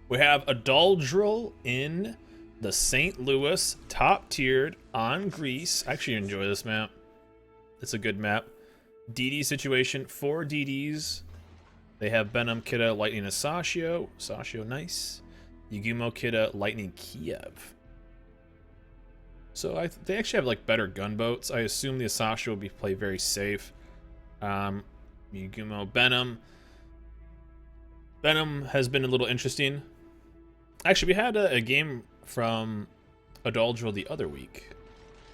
We have a Daldril in the St. Louis, top tiered on Greece. I actually enjoy this map. It's a good map. DD situation, 4 DDs. They have Benham, Kidda, Lightning, Asashio. Asashio, nice. Yugumo, Kidda, Lightning, Kiev. So they actually have like better gunboats. I assume the Asashio will be played very safe. Yugumo, Benham. Benham has been a little interesting. Actually, we had a game from Adaldril the other week.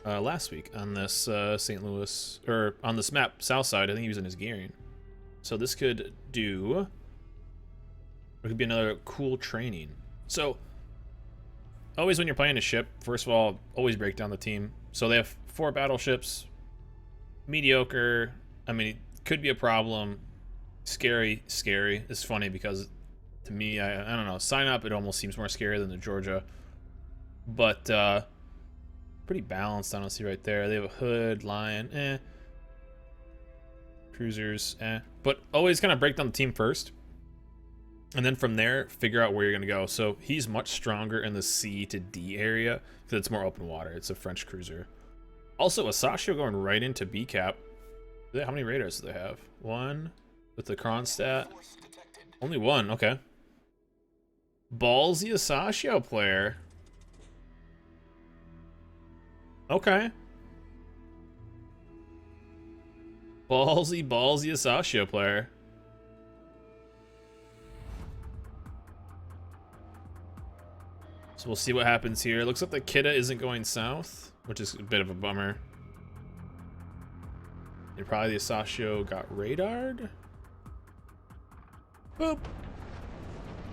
Last week on this St. Louis, or on this map, south side. I think he was in his gearing. So this could do, it could be another cool training. So always when you're playing a ship, first of all, always break down the team. So they have 4 battleships, mediocre. I mean, it could be a problem. Scary. It's funny because to me, I don't know, sign up, it almost seems more scary than the Georgia. But pretty balanced, honestly, right there. They have a Hood, Lion, Cruisers, But always kind of break down the team first. And then from there, figure out where you're going to go. So he's much stronger in the C to D area because it's more open water. It's a French cruiser. Also, Asashio going right into B cap. How many radars do they have? 1 with the Kronstadt. Only 1, okay. Ballsy Asashio player. Okay. Ballsy Asashio player. So we'll see what happens here. Looks like the Kidda isn't going south, which is a bit of a bummer. And probably the Asashio got radared. Boop.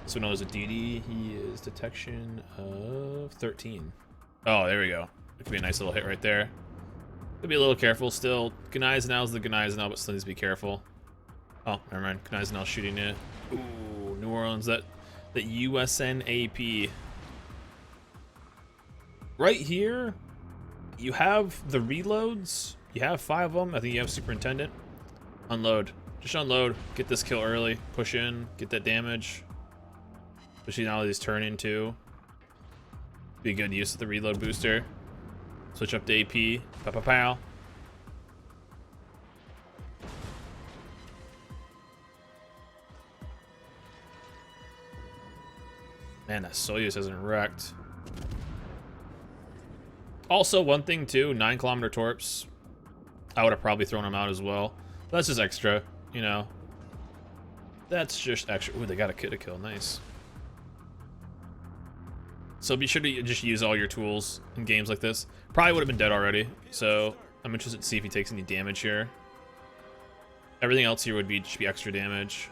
So we know there's a DD. He is detection of 13. Oh, there we go. It could be a nice little hit right there. Could be a little careful still. Gneisenau's the Gneisenau, but still needs to be careful. Oh, never mind. Gneisenau shooting it. Ooh, New Orleans. That USN AP. Right here, you have the reloads. You have 5 of them. I think you have Superintendent. Unload. Just unload. Get this kill early. Push in. Get that damage. Especially now that he's turning too. Be good use of the reload booster. Switch up to AP. Pow pow pow. Man, that Soyuz hasn't wrecked. Also, one thing too, 9-kilometer torps. I would have probably thrown them out as well. That's just extra, you know. That's just extra. Ooh, they got a Kidda kill. Nice. So be sure to just use all your tools in games like this. Probably would have been dead already. So I'm interested to see if he takes any damage here. Everything else here would be just be extra damage.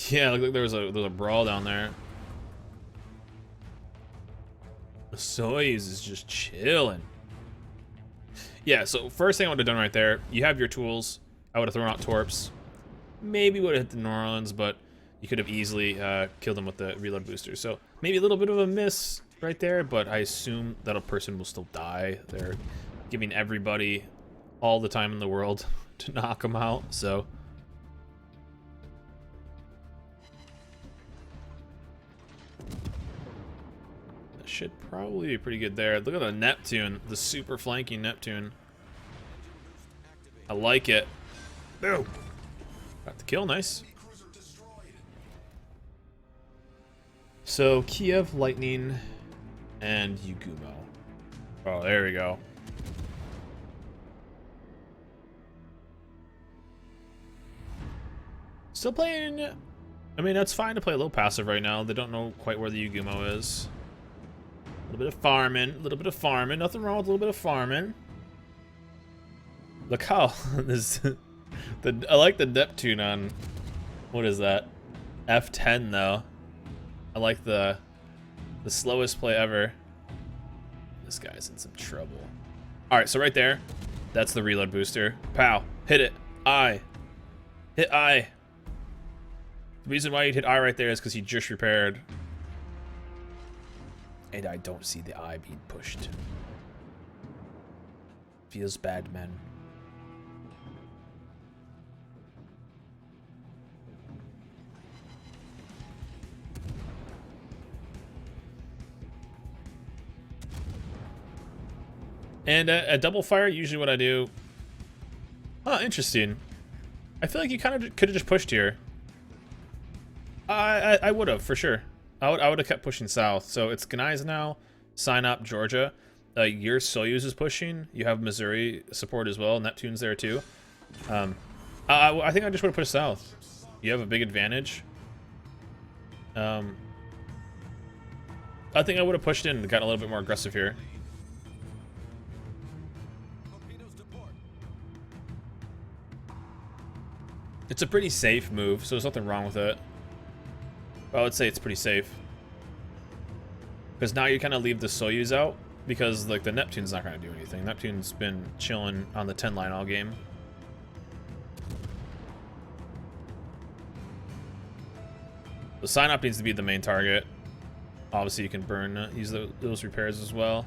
Yeah, look like there's a brawl down there. The Soyuz is just chilling. Yeah, so first thing I would have done right there, you have your tools. I would have thrown out torps. Maybe would have hit the New Orleans, but you could have easily killed them with the reload booster. So maybe a little bit of a miss right there, but I assume that a person will still die. They're giving everybody all the time in the world to knock them out, so. That should probably be pretty good there. Look at the Neptune, the super flanking Neptune. I like it. Boom. Got the kill, nice. So Kiev, Lightning, and Yugumo. Oh, there we go. Still playing. I mean, that's fine to play a little passive right now. They don't know quite where the Yugumo is. A little bit of farming, Nothing wrong with a little bit of farming. Look how this. I like the Neptune on. What is that? F10 though. I like the slowest play ever. This guy's in some trouble. All right, so right there, that's the reload booster. Pow! Hit it. I. Hit I. The reason why you'd hit I right there is because he just repaired. And I don't see the I being pushed. Feels bad, man. And at double fire, usually what I do... Huh, interesting. I feel like you kind of could have just pushed here. I would have, for sure. I would have kept pushing south. So it's Gneiss now, sign up Georgia. Your Soyuz is pushing. You have Missouri support as well. Neptune's there too. I think I just would have pushed south. You have a big advantage. I think I would have pushed in and gotten a little bit more aggressive here. It's a pretty safe move, so there's nothing wrong with it. I would say it's pretty safe. Because now you kind of leave the Soyuz out, because like the Neptune's not going to do anything. Neptune's been chilling on the 10 line all game. The sign up needs to be the main target. Obviously you can burn, use those repairs as well.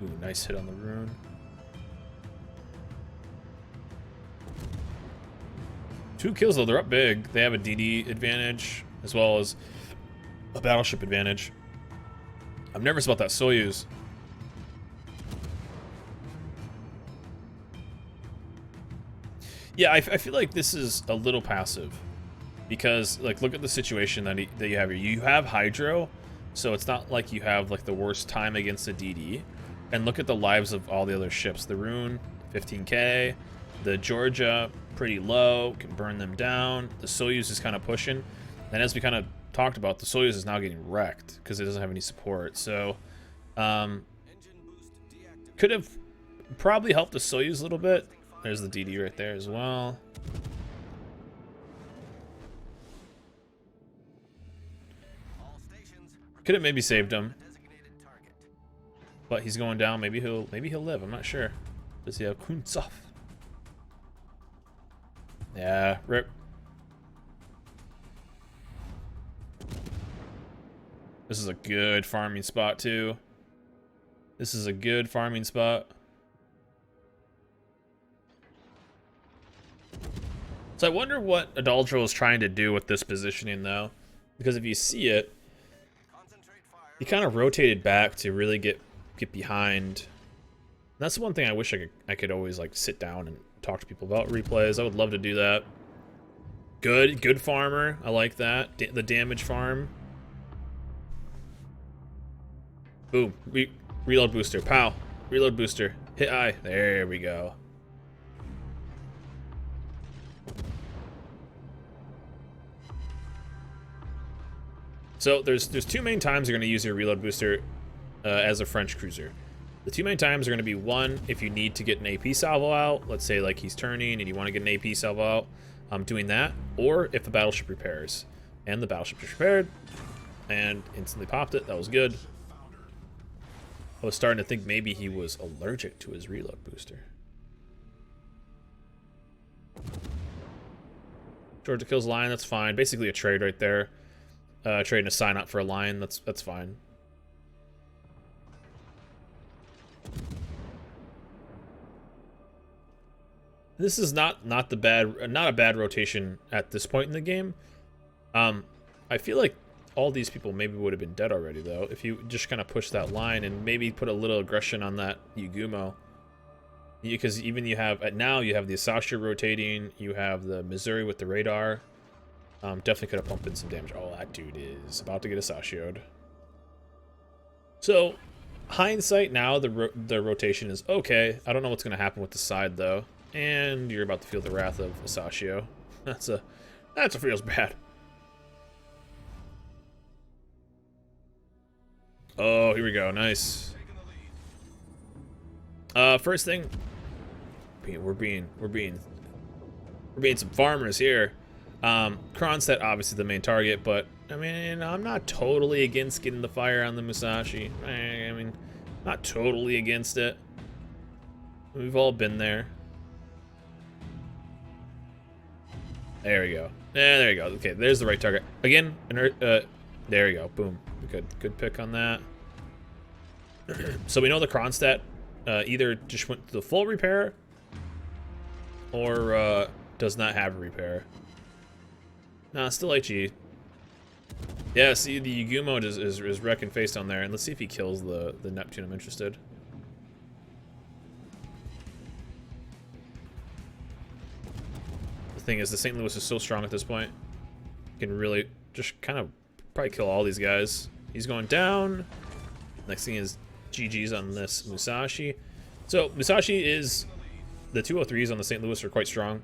Ooh, nice hit on the rune. Two kills though, they're up big. They have a DD advantage as well as a battleship advantage. I'm nervous about that Soyuz. Yeah, I feel like this is a little passive because like look at the situation that you have here. You have Hydro, so it's not like you have like the worst time against a DD. And look at the lives of all the other ships. The Rune, 15k. The Georgia, pretty low, can burn them down. The Soyuz is kind of pushing. And as we kind of talked about, the Soyuz is now getting wrecked because it doesn't have any support. So, could have probably helped the Soyuz a little bit. There's the DD right there as well. Could have maybe saved him. But he's going down. Maybe he'll live. I'm not sure. Does he have Kuntsov? Yeah, rip. This is a good farming spot too. This is a good farming spot. So I wonder what Adaldro is trying to do with this positioning though. Because if you see it, he kind of rotated back to really get behind. And that's the one thing I wish I could always like sit down and talk to people about replays. I would love to do that. Good farmer. I like that. The damage farm. Boom. Reload booster. Pow. Reload booster. Hit I. There we go. So there's two main times you're going to use your reload booster as a French cruiser. The two main times are going to be one, if you need to get an AP salvo out, let's say like he's turning and you want to get an AP salvo out, doing that, or if the battleship repairs. And the battleship is repaired and instantly popped it. That was good. I was starting to think maybe he was allergic to his reload booster. Georgia kills line, that's fine. Basically a trade right there. Trading a sign up for a line, that's fine. This is not a bad rotation at this point in the game. I feel like all these people maybe would have been dead already though if you just kind of push that line and maybe put a little aggression on that Yugumo. Because even now you have the Musashi rotating, you have the Missouri with the radar. Definitely could have pumped in some damage. Oh, that dude is about to get Musashio'd. So, hindsight now, the rotation is okay. I don't know what's going to happen with the side though. And you're about to feel the wrath of Musashio. That's feels bad. Oh, here we go. Nice. First thing, we're being some farmers here. Kronstadt obviously the main target, but I mean, I'm not totally against getting the fire on the Musashi. I mean, not totally against it. We've all been there. There we go. Yeah, there you go. Okay, there's the right target. Again, there you go. Boom. Good pick on that. So we know the Kronstadt either just went to the full repair or does not have a repair. Nah, still HE. Yeah, see, the Yugumo is wrecking face down there, and let's see if he kills the Neptune. I'm interested. The thing is, the St. Louis is so strong at this point. You can really just kind of probably kill all these guys. He's going down. Next thing is GG's on this Musashi. So Musashi is, the 203s on the St. Louis are quite strong.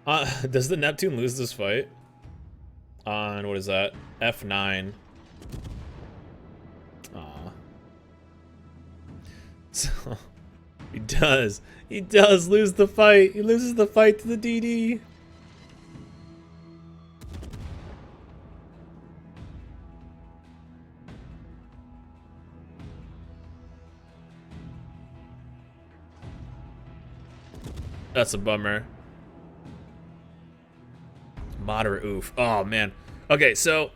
Does the Neptune lose this fight? On, what is that? F9. Aw. So, he does. He does lose the fight. He loses the fight to the DD. That's a bummer. Moderate oof. Oh man. Okay, so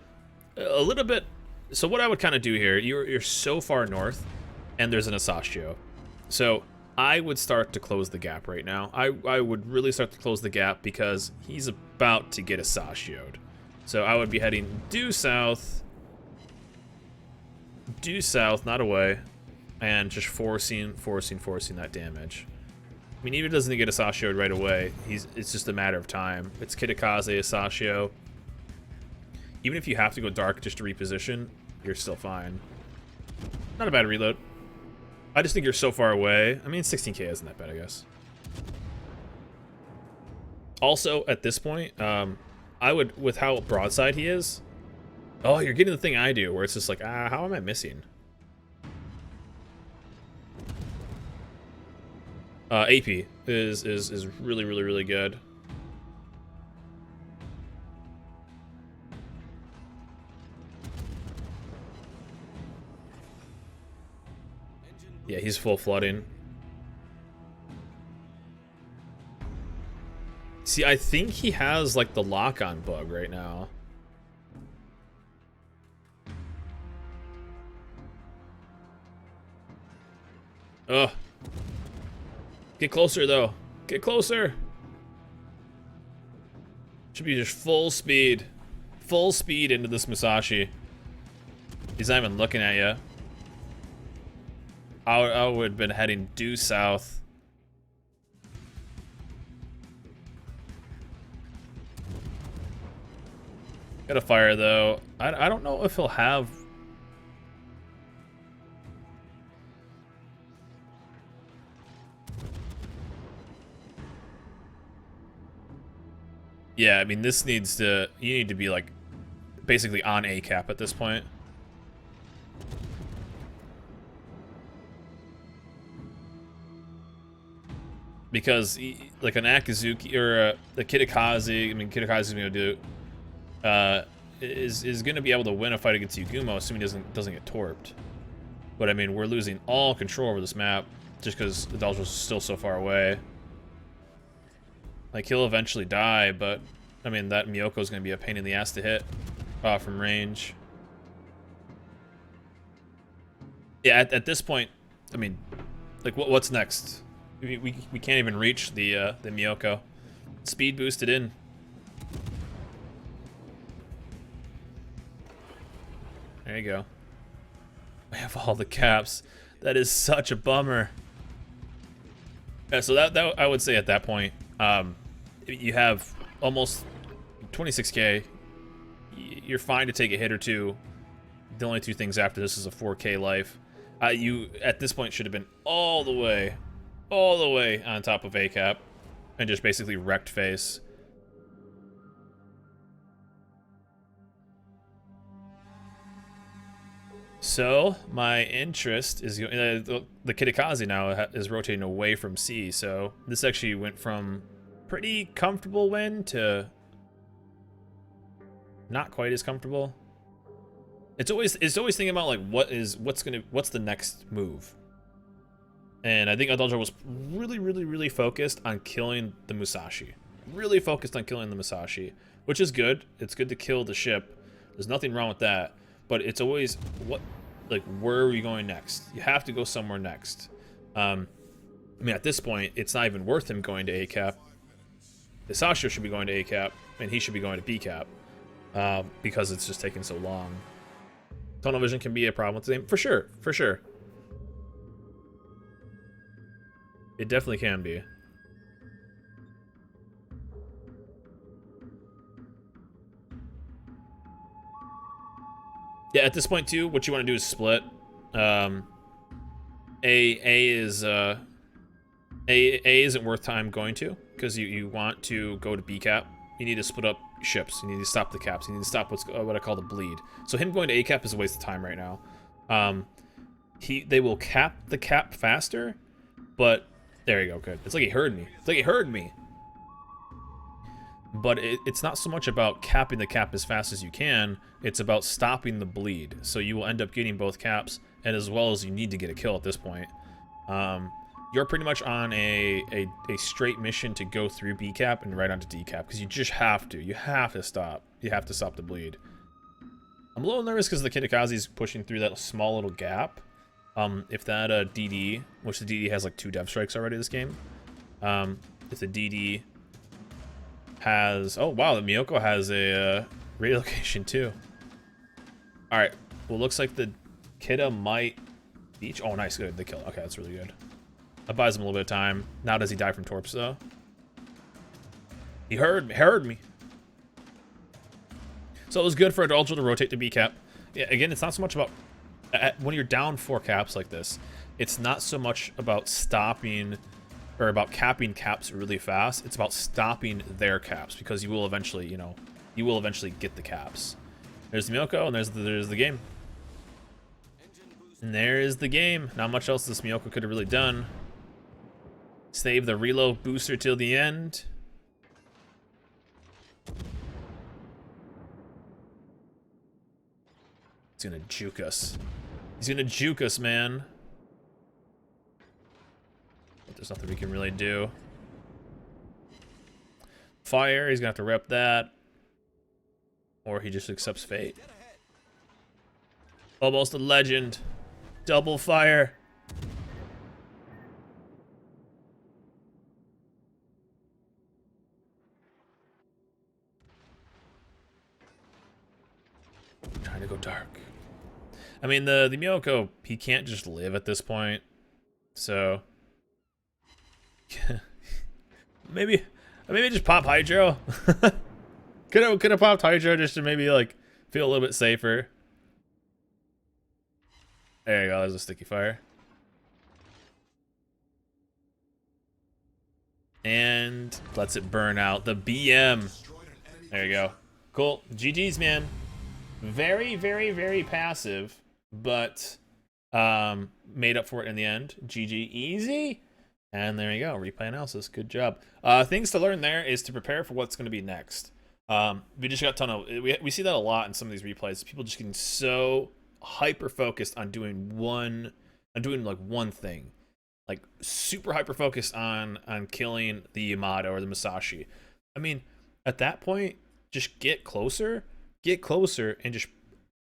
a little bit. So what I would kind of do here, you're so far north, and there's an Asashio. So I would start to close the gap right now. I would really start to close the gap because he's about to get Asashio'd. So I would be heading due south, not away, and just forcing that damage. I mean, even if he doesn't get Asashio'd right away, it's just a matter of time. It's Kitakaze, Asashio. Even if you have to go dark just to reposition, you're still fine. Not a bad reload. I just think you're so far away. I mean, 16k isn't that bad, I guess. Also, at this point, I would, with how broadside he is... Oh, you're getting the thing I do, where it's just like, how am I missing? AP is really, really, really good. Yeah, he's full flooding. See, I think he has, like, the lock-on bug right now. Ugh. Get closer, though. Get closer. Should be just full speed. Full speed into this Musashi. He's not even looking at you. I would have been heading due south. Gotta fire, though. I don't know if he'll have... Yeah, I mean, this needs to... You need to be, like, basically on A cap at this point. Because, like, an Akizuki or the Kitakaze... I mean, Kitakaze's going to do... is going to be able to win a fight against Yugumo, assuming he doesn't get torped. But, I mean, we're losing all control over this map just because the Adaltro's still so far away. Like, he'll eventually die, but, I mean, that Miyoko's going to be a pain in the ass to hit from range. Yeah, at this point, I mean, like, what's next? We can't even reach the Miyoko. Speed boosted in. There you go. I have all the caps. That is such a bummer. Yeah, so that I would say at that point, you have almost 26k. You're fine to take a hit or two. The only two things after this is a 4k life. You at this point should have been all the way on top of ACAP and just basically wrecked face. So my interest is the Kitakaze now is rotating away from C. So this actually went from pretty comfortable win to not quite as comfortable. It's always thinking about like what's the next move. And I think Adaljo was really focused on killing the Musashi. Really focused on killing the Musashi, which is good. It's good to kill the ship. There's nothing wrong with that. But it's always where are we going next? You have to go somewhere next. I mean, at this point, it's not even worth him going to A cap. Hisashio should be going to A cap, and he should be going to B cap. because it's just taking so long. Tunnel vision can be a problem with the game. For sure, for sure. It definitely can be. Yeah, at this point too, what you want to do is split. A isn't worth time going to, because you want to go to B cap. You need to split up ships. You need to stop the caps. You need to stop what I call the bleed. So him going to A cap is a waste of time right now. They will cap the cap faster, but there you go, good. It's like he heard me. It's like he heard me. But it's not so much about capping the cap as fast as you can, it's about stopping the bleed. So you will end up getting both caps, and as well as you need to get a kill at this point. You're pretty much on a straight mission to go through B cap and right onto D cap, because you just have to. You have to stop. You have to stop the bleed. I'm a little nervous because the Kitakaze's pushing through that small little gap. If that DD, which the DD has like 2 dev strikes already this game, if the DD has, oh wow, the Miyoko has a relocation too. All right, well, looks like the Kita might beach. Oh, nice, good, the kill. Okay, that's really good. That buys him a little bit of time. Now does he die from torps though? He heard me. So it was good for Adultral to rotate to B cap. Yeah, again, it's not so much about when you're down 4 caps like this. It's not so much about stopping or about capping caps really fast. It's about stopping their caps, because you will eventually, you will eventually get the caps. There's the Miyoko, and there's the game. And there is the game. Not much else this Miyoko could have really done. Save the reload booster till the end. He's gonna juke us. He's gonna juke us, man. But there's nothing we can really do. Fire, he's gonna have to rep that. Or he just accepts fate. Almost a legend. Double fire. I'm trying to go dark. I mean, the Miyoko, he can't just live at this point. So maybe just pop Hydro. could have popped Hydro just to maybe like feel a little bit safer. There you go, there's a sticky fire. And lets it burn out. The BM. There you go. Cool. GG's, man. Very, very, very passive, but made up for it in the end. GG, easy. And there you go. Replay analysis. Good job. Things to learn there is to prepare for what's going to be next. We just got a ton of... We see that a lot in some of these replays. People just getting so hyper-focused on doing one thing. Like, super hyper-focused on killing the Yamato or the Musashi. I mean, at that point, just get closer, and just...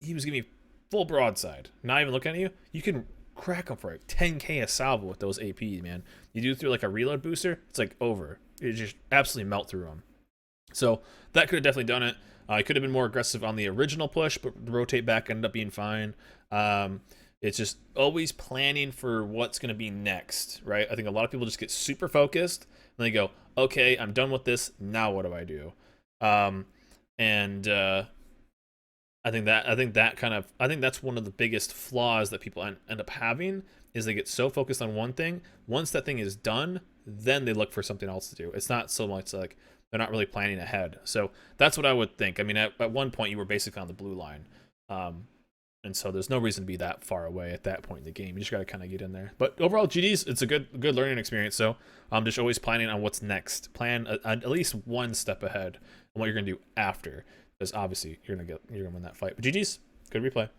He was giving me full broadside. Not even looking at you. You can crack him for like 10k a salvo with those APs, man. You do through like a reload booster, it's like over. It just absolutely melt through them. So that could have definitely done it. I could have been more aggressive on the original push, but the rotate back ended up being fine. It's just always planning for what's going to be next, right? I think a lot of people just get super focused and they go, okay, I'm done with this. Now what do I do? I think that's one of the biggest flaws that people end up having, is they get so focused on one thing. Once that thing is done, then they look for something else to do. It's not so much like they're not really planning ahead. So that's what I would think. I mean, at one point you were basically on the blue line. And so there's no reason to be that far away at that point in the game. You just got to kind of get in there. But overall, GD's, it's a good learning experience. So I'm just always planning on what's next. Plan at least one step ahead on what you're going to do after. Because obviously you're gonna win that fight. But GG's, good replay.